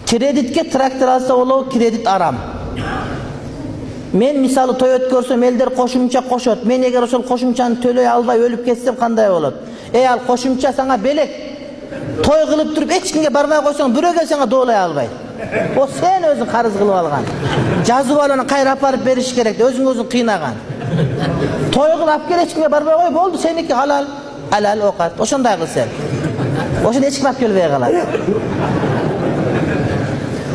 Kreditke traktor alsa olou, kredit aram. Men misалы той өткөрсөm элдер кошумча кошот. Мен эгер ошол кошумчаны төлөй албай өлүп кетсем кандай болот? Ал кошумча саңа белек. Той кылып туруп эч кимге бармай койсоң, бирөөгө саңа доолай албайт. О сен өзүң карыз кылып алган. Жазып алып кайра барып бериш керек. Өзүң кыйнаган. Той кылып алып кел, эч кимге барбай кой, болду, сеники халал. Halal окат. Ошондой кыл сен. Ошону эч ким алып келбей калат.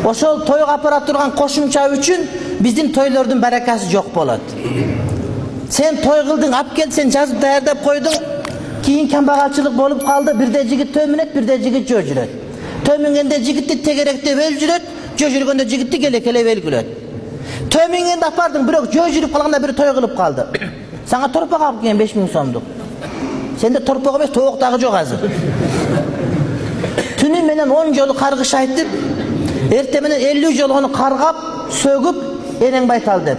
Ошол тойго апара турган кошумча үчүн биздин тойлордун баракасы жок болот. Сен той кылдың, алып кел, сен жазып даярдап койдуң. Кийин камбагалчылык болуп калды, бирде жигит төмүнөт, бирде жигит жөө жүрөт. Төмүнгөндө жигитти тегеректеп өл жүрөт, жөө жүргөндө жигитти келекелеп өлгүлөт. Төмүнгөндө апардың, бирок жөө жүрүп калганда бири той кылып калды. Сага торпак алып келген 5000 сомдук. Сенде торпак эмес, тоок дагы жок азыр. Түнү менен 10 жолу каргыш айтып, эрте менен 50 жолу аны каргап, сөгүп, энең байтал деп.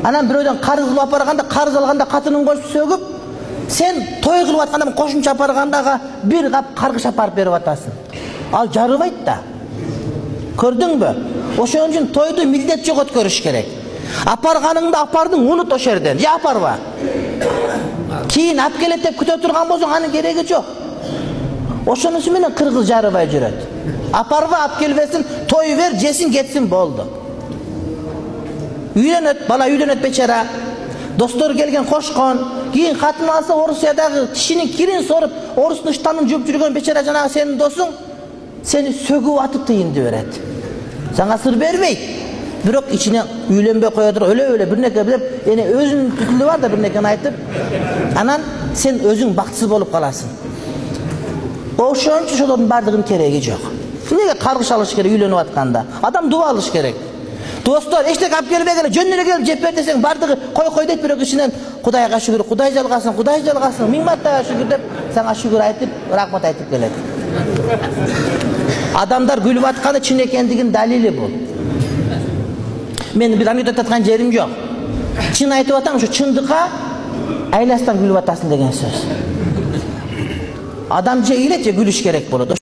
Анан бирөөдөн карыз кылып апарганда, карыз алганда катынын кошуп сөгүп, сен той кылып атканда кошумча апаргандага бир кап каргыш апарып берип атасың. Ал жарыбайт да. Көрдүңбү? Ошон үчүн тойду милдет жок өткөрүш керек. Апарганыңды апардың, унут ошол жерден. Же апарба. Кийин алып келет деп күтө турган болсоң, анын кереги жок. Ошонусу менен кыргыз жарыбай жүрөт. Апарба, алып келбесин, той бер, жесин, кетсин, болду. Үйлөнөт, бала үйлөнөт бечара. Достор келген кошкон, кийин катын алса Орусиядагы кишинин кирин соруп, орустун штанын жууп жүргөн бечара жанагы сенин досуң сени сөгүп атып тыйынды берет. Сага сыр бербейт. Бирок ичине үйлөнбөй кое туруп, өлө бир нерсе деп, эне өзүнүн түтүлү бар да бир нерсени айтып, анан сен өзүң бактысыз болуп каласың. Ошон үчүн ошолордун бардыгынын кереги жок. Эмнеге каргыш алыш керек үйлөнүп атканда? Адам дуба алыш керек. Достор, эчтеке алып келбей келе, жөн эле келип жеп бер десең, бардыгы кой дейт, бирок ичинен Кудайга шүгүр, Кудай жалгасын, миң мартага шүгүр деп, сага шүгүр айтып, рахмат айтып келет. Адамдар күлүп атканы чын экендигин далили бул. Мен бир анекдот аткан жерим жок. Чын айтып атам, ушу чындыкка айластан күлүп атасың деген сөз. Адам же ыйлет, же күлүш керек болот.